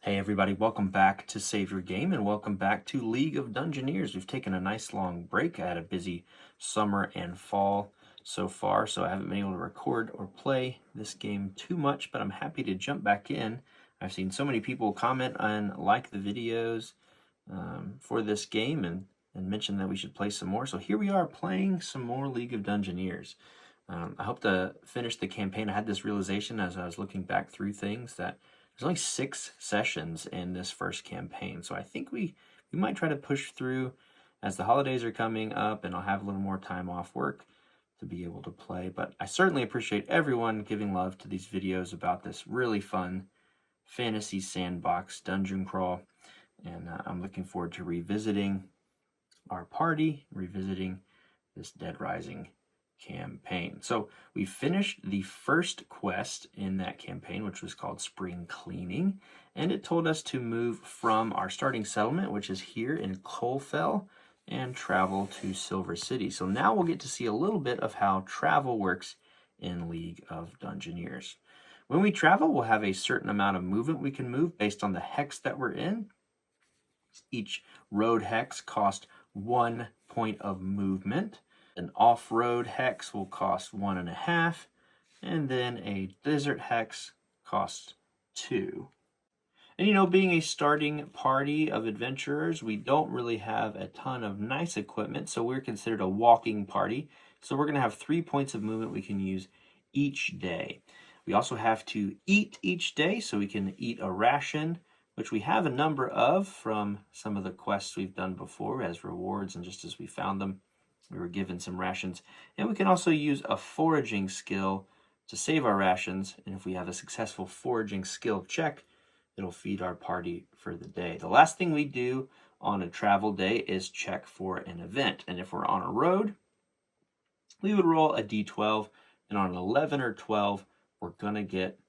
Hey everybody, welcome back to Save Your Game and welcome back to League of Dungeoneers. We've taken a nice long break. I had a busy summer and fall so far, so I haven't been able to record or play this game too much, but I'm happy to jump back in. I've seen so many people comment and like the videos for this game and mention that we should play some more. So here we are playing some more League of Dungeoneers. I hope to finish the campaign. I had this realization as I was looking back through things that there's only 6 sessions in this first campaign, so I think we might try to push through as the holidays are coming up and I'll have a little more time off work to be able to play. But I certainly appreciate everyone giving love to these videos about this really fun fantasy sandbox dungeon crawl, and I'm looking forward to revisiting our party, revisiting this Dead Rising campaign. So we finished the first quest in that campaign, which was called Spring Cleaning, and it told us to move from our starting settlement, which is here in Colfell, and travel to Silver City. So now we'll get to see a little bit of how travel works in League of Dungeoneers. When we travel, we'll have a certain amount of movement we can move based on the hex that we're in. Each road hex costs 1 point of movement. An off-road hex will cost 1.5, and then a desert hex costs 2. And being a starting party of adventurers, we don't really have a ton of nice equipment, so we're considered a walking party. So we're going to have 3 points of movement we can use each day. We also have to eat each day, so we can eat a ration, which we have a number of from some of the quests we've done before as rewards, and just as we found them, we were given some rations. And we can also use a foraging skill to save our rations, and if we have a successful foraging skill check, it'll feed our party for the day. The last thing we do on a travel day is check for an event, and if we're on a road, we would roll a d12, and on an 11 or 12, we're going to get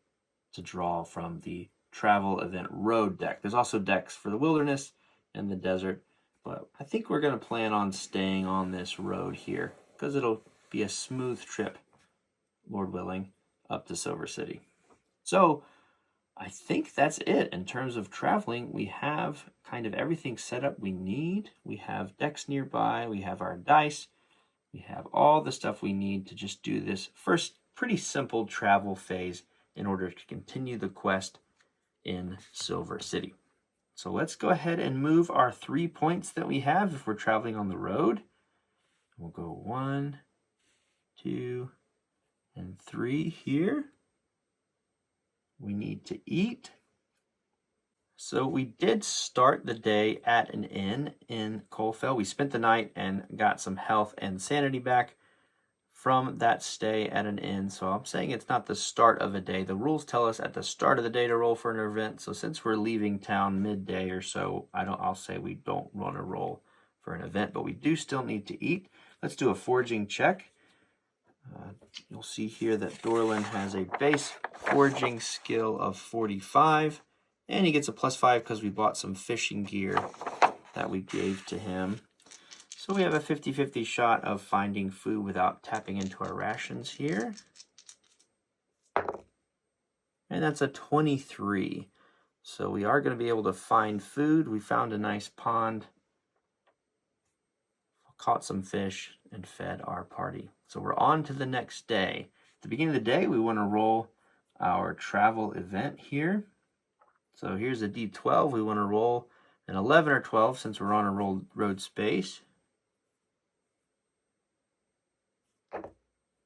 to draw from the travel event road deck. There's also decks for the wilderness and the desert, but I think we're going to plan on staying on this road here because it'll be a smooth trip, Lord willing, up to Silver City. So I think that's it. In terms of traveling, we have kind of everything set up we need. We have decks nearby, we have our dice, we have all the stuff we need to just do this first pretty simple travel phase in order to continue the quest in Silver City. So let's go ahead and move our 3 points that we have if we're traveling on the road. We'll go 1, 2, and 3 here. We need to eat. So we did start the day at an inn in Colfell. We spent the night and got some health and sanity back from that stay at an inn. So I'm saying it's not the start of a day. The rules tell us at the start of the day to roll for an event. So since we're leaving town midday or so, I'll say we don't want to roll for an event, but we do still need to eat. Let's do a foraging check. You'll see here that Dorlin has a base foraging skill of 45, and he gets a +5 because we bought some fishing gear that we gave to him. So we have a 50-50 shot of finding food without tapping into our rations here. And that's a 23. So we are going to be able to find food. We found a nice pond, caught some fish, and fed our party. So we're on to the next day. At the beginning of the day, we want to roll our travel event here. So here's a d12. We want to roll an 11 or 12 since we're on a road space.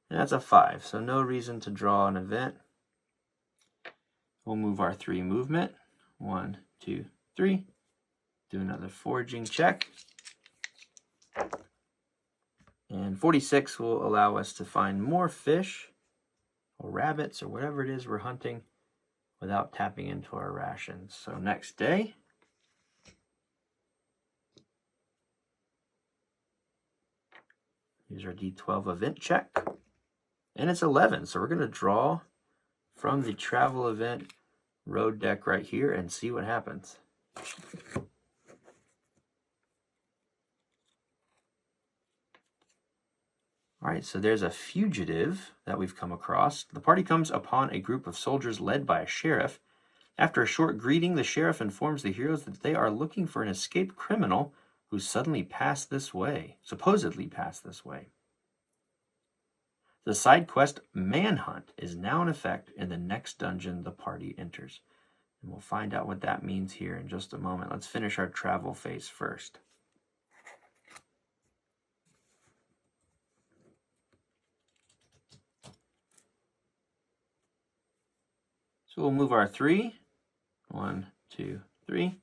And that's a 5, so no reason to draw an event. We'll move our 3 movement. 1, 2, 3. Do another foraging check. And 46 will allow us to find more fish or rabbits or whatever it is we're hunting without tapping into our rations. So next day, here's our D12 event check. And it's 11, so we're going to draw from the travel event road deck right here and see what happens. All right, so there's a fugitive that we've come across. The party comes upon a group of soldiers led by a sheriff. After a short greeting, the sheriff informs the heroes that they are looking for an escaped criminal who suddenly passed this way, supposedly passed this way. The side quest Manhunt is now in effect in the next dungeon the party enters. And we'll find out what that means here in just a moment. Let's finish our travel phase first. So we'll move our 3. 1, 2, 3.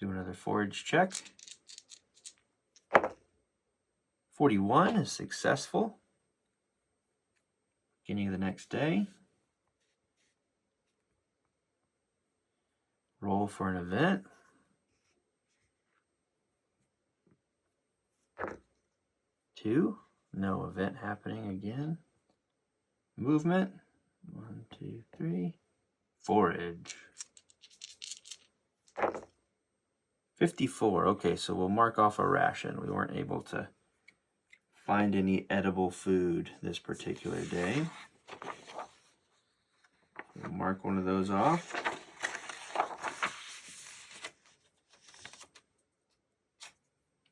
Do another forage check. 41 is successful. Beginning of the next day. Roll for an event. 2. No event happening again. Movement. 1, 2, 3. Forage. 54. Okay, so we'll mark off a ration. We weren't able to find any edible food this particular day. We'll mark one of those off.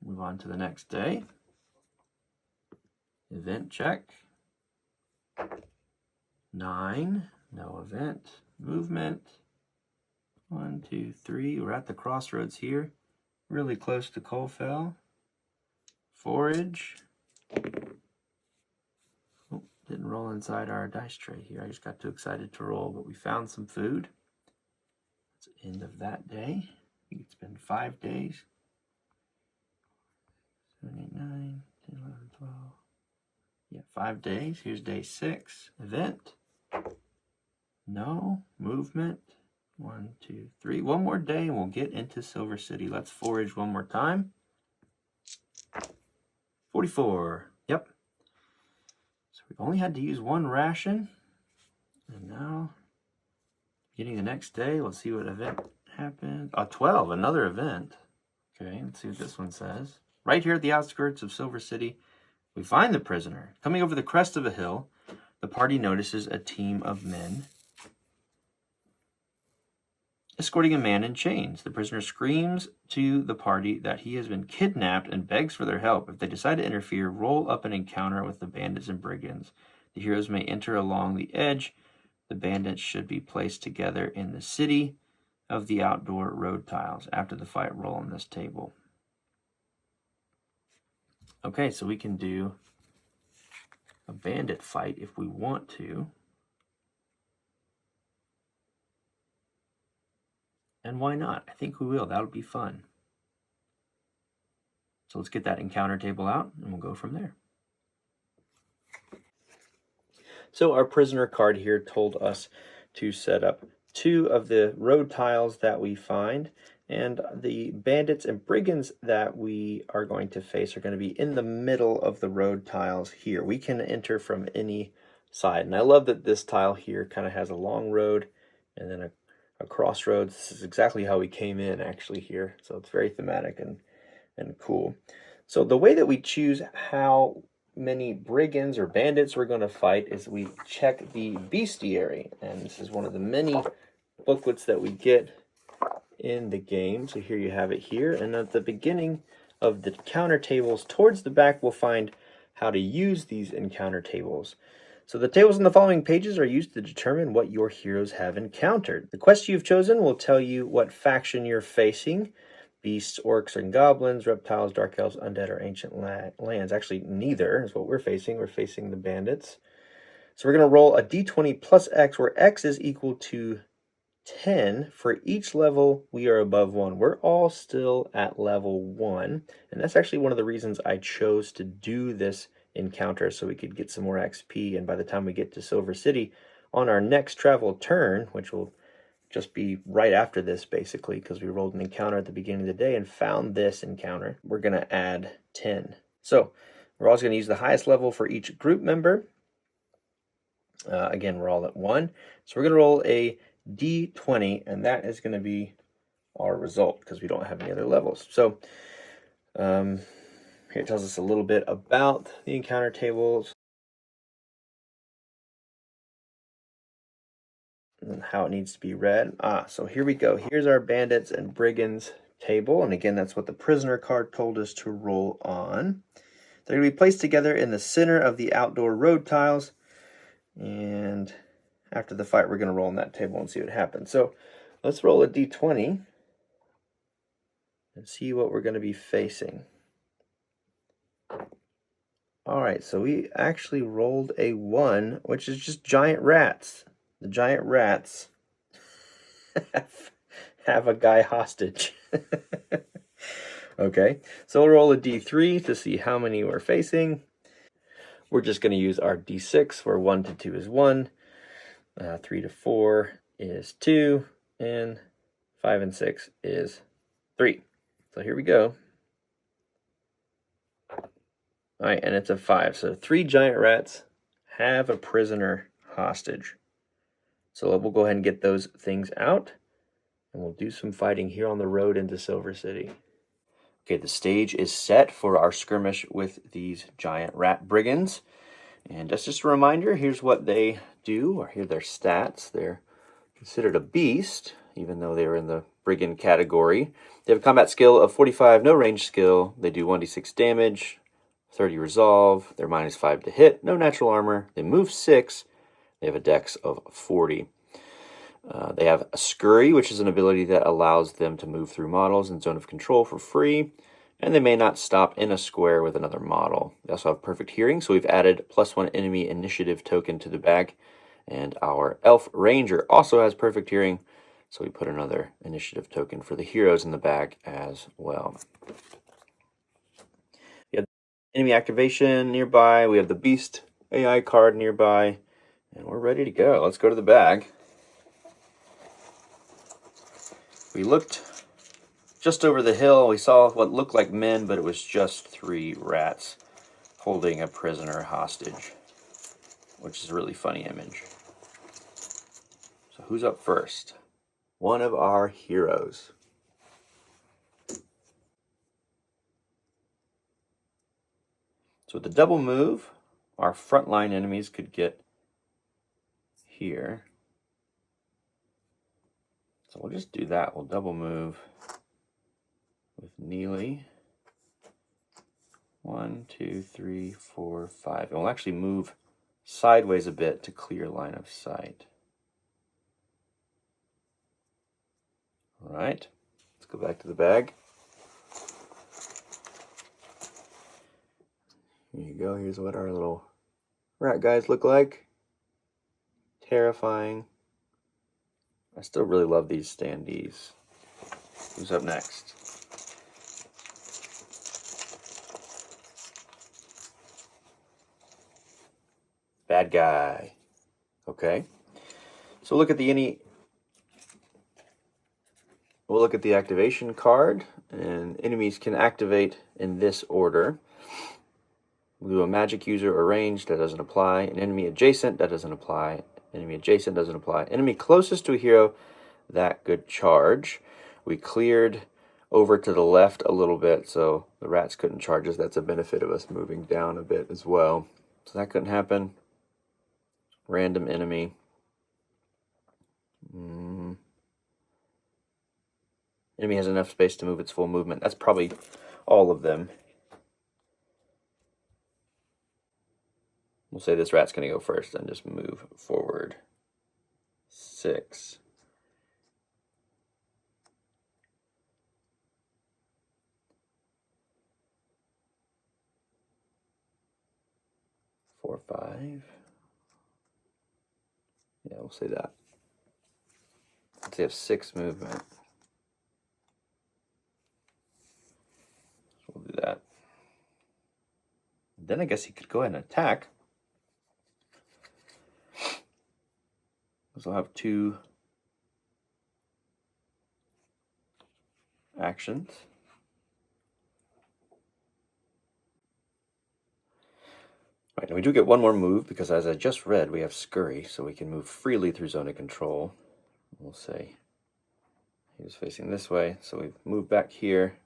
Move on to the next day. Event check. 9. No event. Movement. 1, 2, 3. We're at the crossroads here. Really close to Coalfell. Forage. Oh, didn't roll inside our dice tray here. I just got too excited to roll, but we found some food. That's the end of that day. I think it's been 5 days. 7, 8, 9, 10, 11, 12. Yeah, 5 days. Here's day 6. Event. No. Movement. 1, 2, 3. One more day and we'll get into Silver City. Let's forage one more time. 44. Yep. So we've only had to use 1 ration. And now, beginning the next day, let's see what event happened. 12. Another event. Okay, let's see what this one says. Right here at the outskirts of Silver City, we find the prisoner. Coming over the crest of a hill, the party notices a team of men escorting a man in chains. The prisoner screams to the party that he has been kidnapped and begs for their help. If they decide to interfere, roll up an encounter with the bandits and brigands. The heroes may enter along the edge. The bandits should be placed together in the city of the outdoor road tiles. After the fight, roll on this table. Okay, so we can do a bandit fight if we want to. And why not? I think we will. That'll be fun. So let's get that encounter table out and we'll go from there. So our prisoner card here told us to set up 2 of the road tiles that we find, and the bandits and brigands that we are going to face are going to be in the middle of the road tiles here. We can enter from any side, and I love that this tile here kind of has a long road and then a crossroads. This is exactly how we came in actually here, so it's very thematic and cool. So the way that we choose how many brigands or bandits we're going to fight is we check the bestiary, and this is one of the many booklets that we get in the game. So here you have it here, and at the beginning of the encounter tables towards the back we'll find how to use these encounter tables. So the tables in the following pages are used to determine what your heroes have encountered. The quest you've chosen will tell you what faction you're facing. Beasts, orcs, and goblins, reptiles, dark elves, undead, or ancient lands. Actually, neither is what we're facing. We're facing the bandits. So we're going to roll a d20 plus x, where x is equal to 10. For each level, we are above 1. We're all still at level 1. And that's actually one of the reasons I chose to do this encounter, so we could get some more XP. And by the time we get to Silver City, on our next travel turn, which will just be right after this basically, because we rolled an encounter at the beginning of the day and found this encounter, we're going to add 10. So we're also going to use the highest level for each group member. Again, we're all at 1. So we're going to roll a d20, and that is going to be our result because we don't have any other levels. So here it tells us a little bit about the encounter tables. and how it needs to be read. So here we go. Here's our bandits and brigands table. And again, that's what the prisoner card told us to roll on. They're going to be placed together in the center of the outdoor road tiles. And after the fight, we're going to roll on that table and see what happens. So let's roll a d20 and see what we're going to be facing. All right, so we actually rolled a 1, which is just giant rats. The giant rats have a guy hostage. Okay, so we'll roll a d3 to see how many we're facing. We're just going to use our d6, where 1 to 2 is 1, 3 to 4 is 2, and 5 and 6 is 3. So here we go. All right, and it's a 5. So 3 giant rats have a prisoner hostage. So we'll go ahead and get those things out, and we'll do some fighting here on the road into Silver City. Okay, the stage is set for our skirmish with these giant rat brigands. And just a reminder, here's what they do, or here are their stats. They're considered a beast, even though they're in the brigand category. They have a combat skill of 45, no range skill. They do 1d6 damage, 30 resolve. They're -5 to hit, no natural armor. They move 6. They have a dex of 40. They have a scurry, which is an ability that allows them to move through models in zone of control for free, and they may not stop in a square with another model. They also have perfect hearing, so we've added +1 enemy initiative token to the bag, and our elf ranger also has perfect hearing, so we put another initiative token for the heroes in the bag as well. We have enemy activation nearby, we have the beast AI card nearby, and we're ready to go. Let's go to the bag. We looked just over the hill. We saw what looked like men, but it was just 3 rats holding a prisoner hostage, which is a really funny image. So who's up first? One of our heroes. So with the double move, our frontline enemies could get here. So we'll just do that. We'll double move with Neely. 1, 2, 3, 4, 5. And we'll actually move sideways a bit to clear line of sight. All right, let's go back to the bag. Here you go. Here's what our little rat guys look like. Terrifying. I still really love these standees. Who's up next? Bad guy. Okay. So look at the we'll look at the activation card, and enemies can activate in this order. We'll do a magic user or range, that doesn't apply. An enemy adjacent, that doesn't apply. Enemy adjacent doesn't apply. Enemy closest to a hero, that could charge. We cleared over to the left a little bit, so the rats couldn't charge us. That's a benefit of us moving down a bit as well. So that couldn't happen. Random enemy. Enemy has enough space to move its full movement. That's probably all of them. We'll say this rat's going to go first and just move forward. 6. 4, 5. Yeah, we'll say that. Let's say have 6 movement. So we'll do that. Then I guess he could go ahead and attack. So I'll have 2 actions. Right, now we do get one more move because, as I just read, we have scurry, so we can move freely through zone of control. We'll say he was facing this way, so we move back here.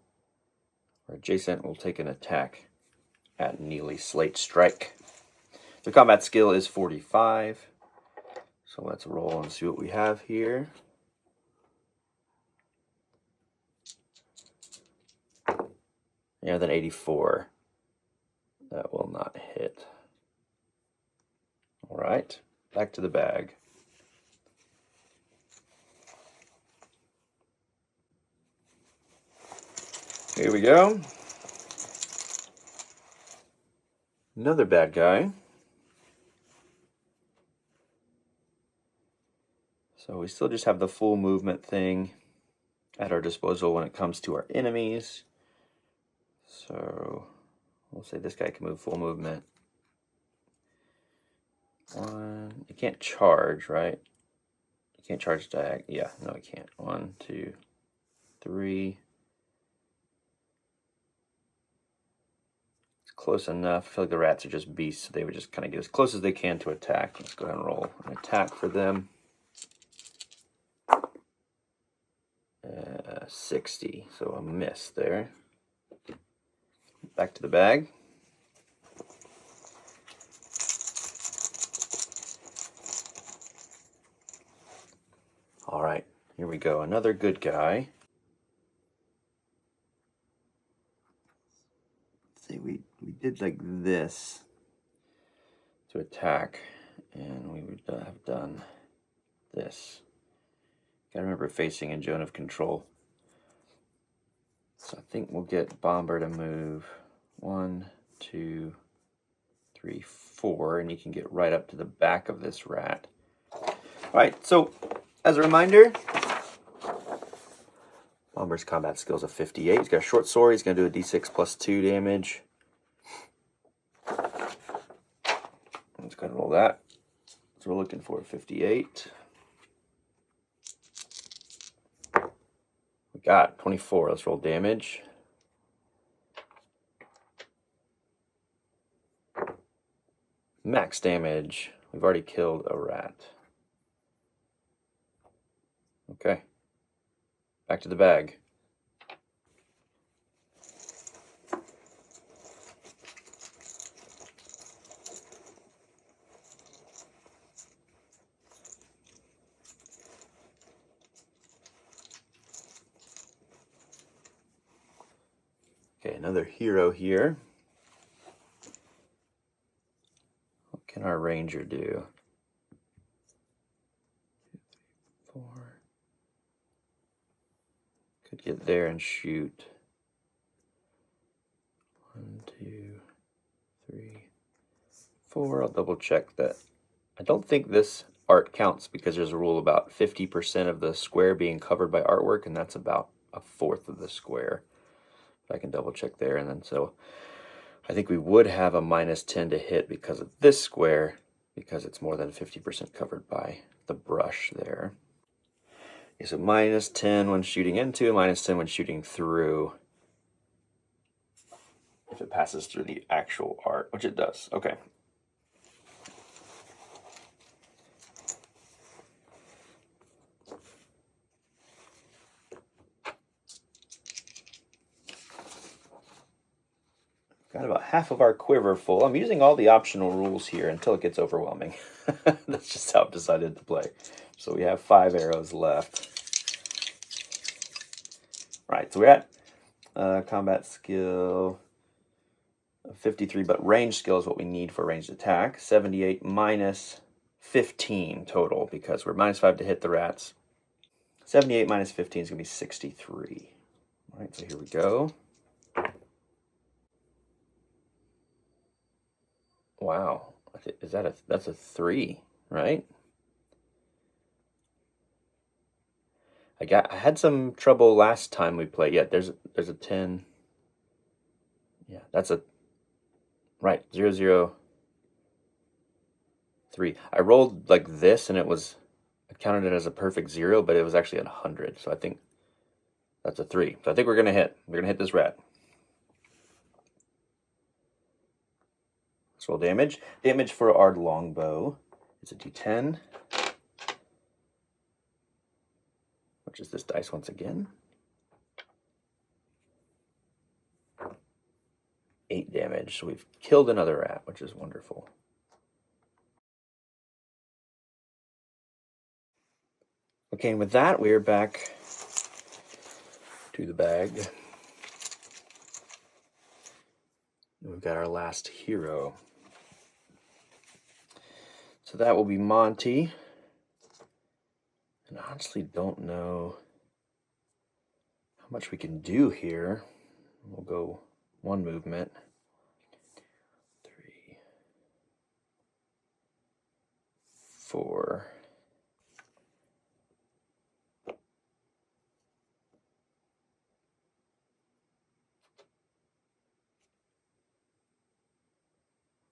Our adjacent will take an attack at Neely Slate Strike. The combat skill is 45. So let's roll and see what we have here. Yeah, then 84. That will not hit. All right, back to the bag. Here we go. Another bad guy. So we still just have the full movement thing at our disposal when it comes to our enemies. So we'll say this guy can move full movement. One, you can't charge, right? You can't charge diag. Yeah, no, you can't. 1, 2, 3. It's close enough. I feel like the rats are just beasts, so they would just kind of get as close as they can to attack. Let's go ahead and roll an attack for them. 60, so a miss there. Back to the bag. All right, here we go. Another good guy. Let's see, we did like this to attack, and we would have done this. Gotta remember facing in zone of control. So I think we'll get Bomber to move 1, 2, 3, 4, and you can get right up to the back of this rat. All right, so as a reminder, Bomber's combat skills of 58. He's got a short sword. He's going to do a d6 plus 2 damage. Let's go ahead and roll that. So we're looking for 58. We got 24. Let's roll damage. Max damage. We've already killed a rat. Okay. Back to the bag. Okay, another hero here. What can our ranger do? 2, 3, 4. Could get there and shoot. 1, 2, 3, 4. I'll double check that. I don't think this art counts because there's a rule about 50% of the square being covered by artwork, and that's about a fourth of the square. But I can double check there, and then so I think we would have a -10 to hit because of this square, because it's more than 50% covered by the brush there. Okay, so -10 when shooting into, -10 when shooting through. If it passes through the actual art, which it does. Okay. Got about half of our quiver full. I'm using all the optional rules here until it gets overwhelming. That's just how I've decided to play. So we have 5 arrows left. Right, so we're at combat skill of 53, but range skill is what we need for ranged attack. 78 minus 15 total, because we're -5 to hit the rats. 78 minus 15 is going to be 63. All right, so here we go. Wow, is that that's a 3, right? I had some trouble last time we played. Yeah, there's a 10. Yeah, that's a right 0, 0, 3. I rolled like this, and I counted it as a perfect 0, but it was actually at 100. So I think that's a 3. So I think we're gonna hit. We're gonna hit this rat. Let's roll damage. Damage for our longbow is a d10, which is this dice once again. 8 damage. So we've killed another rat, which is wonderful. Okay, and with that, we are back to the bag. We've got our last hero. So that will be Monty. And I honestly don't know how much we can do here. We'll go one movement. 3, 4.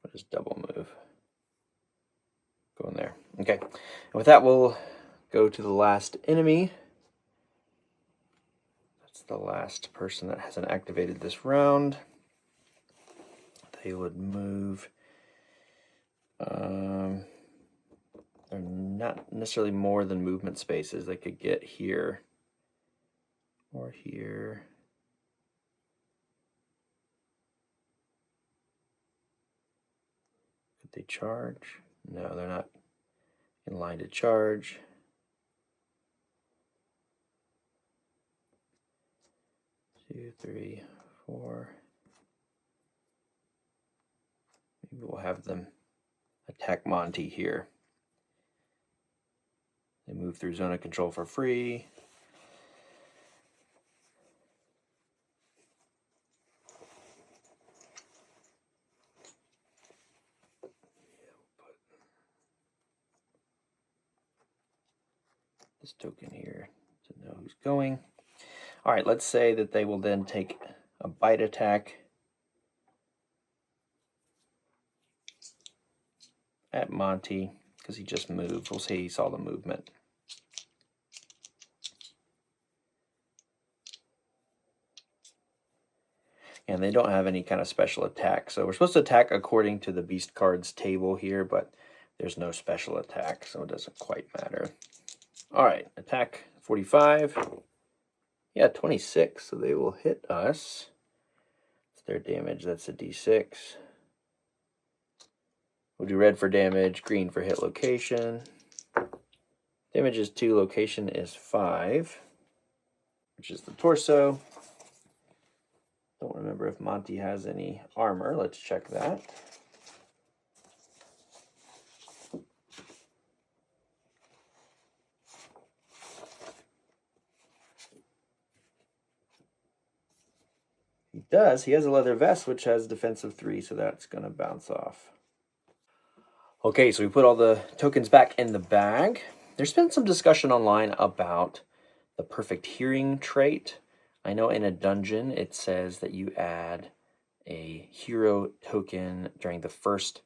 What is double move? Go in there. Okay. And with that, we'll go to the last enemy. That's the last person that hasn't activated this round. They would move. They're not necessarily more than movement spaces. They could get here or here. Could they charge? No, they're not in line to charge. Two, 3, 4. Maybe we'll have them attack Monty here. They move through zone of control for free. This token here to know who's going. All right, let's say that they will then take a bite attack at Monty because he just moved. We'll say he saw the movement. And they don't have any kind of special attack. So we're supposed to attack according to the beast cards table here, but there's no special attack, so it doesn't quite matter. All right, attack 45. Yeah, 26, so they will hit us. It's their damage, that's a d6. We'll do red for damage, green for hit location. Damage is 2, location is 5, which is the torso. Don't remember if Monty has any armor. Let's check that. He does. He has a leather vest, which has defensive 3, so that's going to bounce off. Okay, so we put all the tokens back in the bag. There's been some discussion online about the perfect hearing trait. I know in a dungeon it says that you add a hero token during the first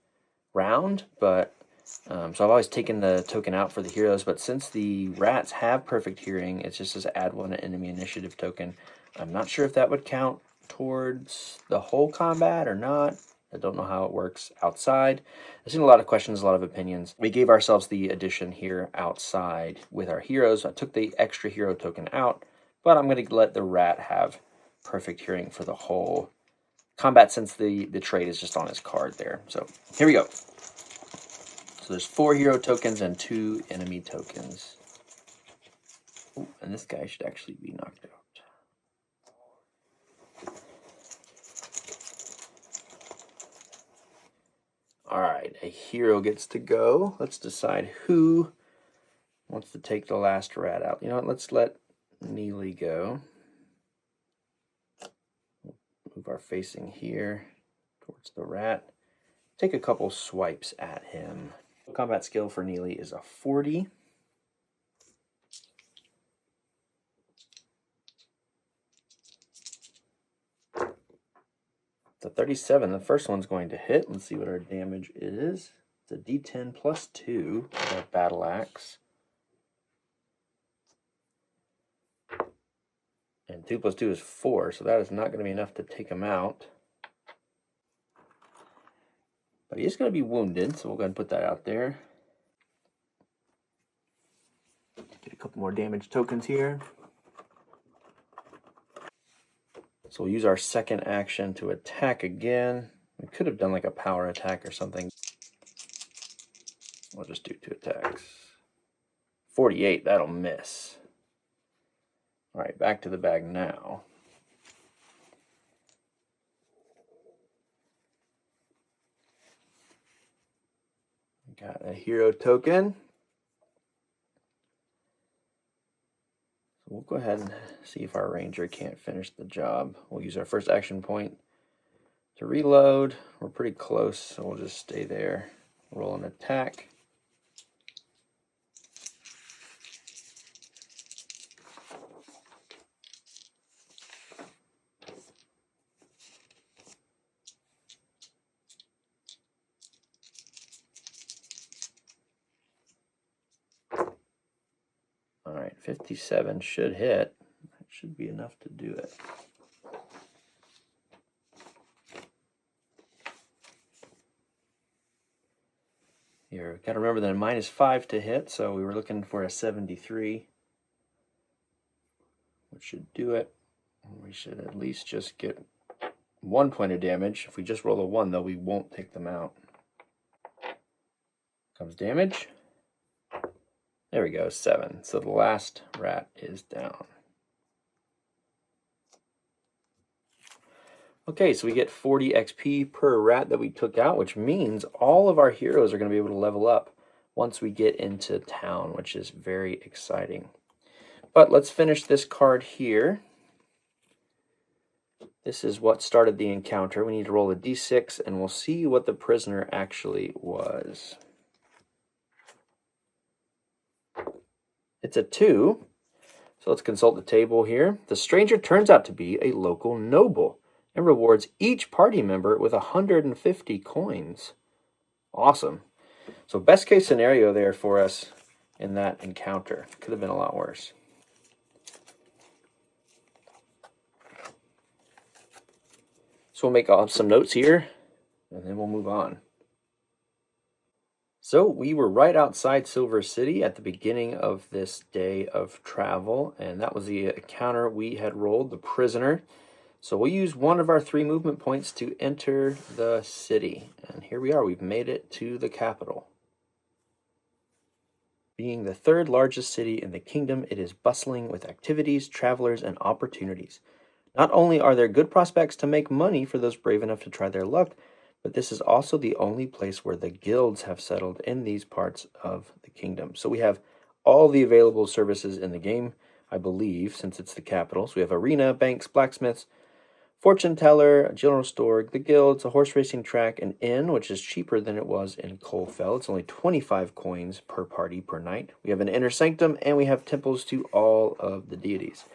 round, but so I've always taken the token out for the heroes, but since the rats have perfect hearing, it just says add one enemy initiative token. I'm not sure if that would count towards the whole combat or not. I don't know how it works outside. I've seen a lot of questions, a lot of opinions. We gave ourselves the addition here outside with our heroes. I took the extra hero token out, but I'm going to let the rat have perfect hearing for the whole combat since the trait is just on his card there. So here we go. So there's 4 hero tokens and 2 enemy tokens. Ooh, and this guy should actually be knocked out. All right, a hero gets to go. Let's decide who wants to take the last rat out. You know what, let's let Neely go. Move our facing here towards the rat. Take a couple swipes at him. Combat skill for Neely is a 40. It's a 37. The first one's going to hit. Let's see what our damage is. It's a d10 plus 2 with our battle axe. And 2 plus 2 is 4, so that is not going to be enough to take him out. But he is going to be wounded, so we'll go ahead and put that out there. Get a couple more damage tokens here. So we'll use our second action to attack again. We could have done like a power attack or something. We'll just do 2 attacks. 48, that'll miss. All right, back to the bag now. Got a hero token. So we'll go ahead and see if our ranger can't finish the job. We'll use our first action point to reload. We're pretty close, so we'll just stay there. Roll an attack. All right, 57 should hit. That should be enough to do it. Here, got to remember that -5 to hit, so we were looking for a 73, which should do it. We should at least just get 1 point of damage. If we just roll a 1, though, we won't take them out. Comes damage. There we go, 7. So the last rat is down. Okay, so we get 40 XP per rat that we took out, which means all of our heroes are going to be able to level up once we get into town, which is very exciting. But let's finish this card here. This is what started the encounter. We need to roll a d6, and we'll see what the prisoner actually was. It's a 2, so let's consult the table here. The stranger turns out to be a local noble and rewards each party member with 150 coins. Awesome. So best case scenario there for us in that encounter. Could have been a lot worse. So we'll make some notes here, and then we'll move on. So we were right outside Silver City at the beginning of this day of travel, and that was the encounter we had rolled, the prisoner. So we'll use one of our 3 movement points to enter the city. And here we are, we've made it to the capital. Being the 3rd largest city in the kingdom, it is bustling with activities, travelers, and opportunities. Not only are there good prospects to make money for those brave enough to try their luck, but this is also the only place where the guilds have settled in these parts of the kingdom. So we have all the available services in the game, I believe, since it's the capital. So we have arena, banks, blacksmiths, fortune teller, a general store, the guilds, a horse racing track, an inn, which is cheaper than it was in Colefell. It's only 25 coins per party per night. We have an inner sanctum, and we have temples to all of the deities.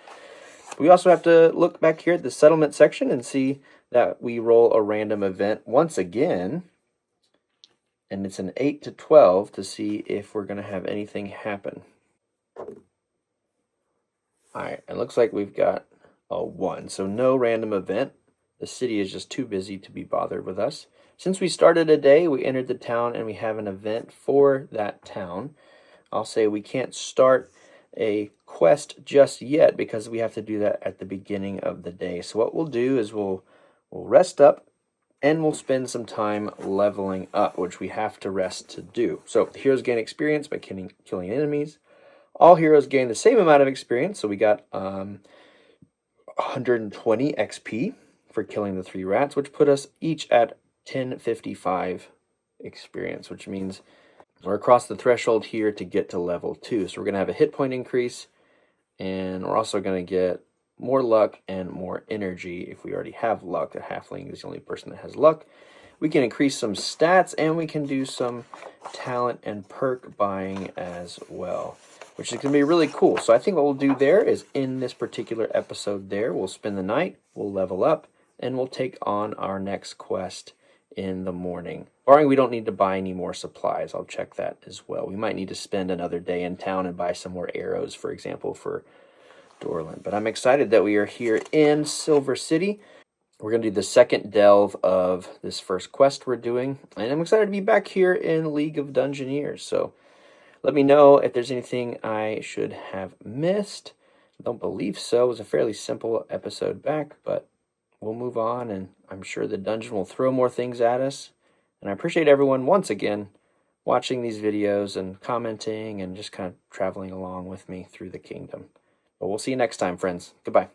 We also have to look back here at the settlement section and see that we roll a random event once again, and it's an 8 to 12 to see if we're going to have anything happen. All right, it looks like we've got a 1, so no random event. The city is just too busy to be bothered with us. Since we started a day, we entered the town and we have an event for that town. I'll say we can't start a quest just yet because we have to do that at the beginning of the day. So what we'll do is we'll rest up and we'll spend some time leveling up, which we have to rest to do. So the heroes gain experience by killing enemies. All heroes gain the same amount of experience, so we got 120 XP for killing the 3 rats, which put us each at 1055 experience, which means we're across the threshold here to get to level 2. So we're going to have a hit point increase, and we're also going to get more luck and more energy if we already have luck. A halfling is the only person that has luck. We can increase some stats, and we can do some talent and perk buying as well, which is going to be really cool. So I think what we'll do there is in this particular episode there, we'll spend the night, we'll level up, and we'll take on our next quest in the morning. Barring we don't need to buy any more supplies. I'll check that as well. We might need to spend another day in town and buy some more arrows, for example, for Dorland. But I'm excited that we are here in Silver City. We're going to do the second delve of this first quest we're doing. And I'm excited to be back here in League of Dungeoneers. So let me know if there's anything I should have missed. I don't believe so. It was a fairly simple episode back, but we'll move on, and I'm sure the dungeon will throw more things at us. And I appreciate everyone once again watching these videos and commenting and just kind of traveling along with me through the kingdom. But we'll see you next time, friends. Goodbye.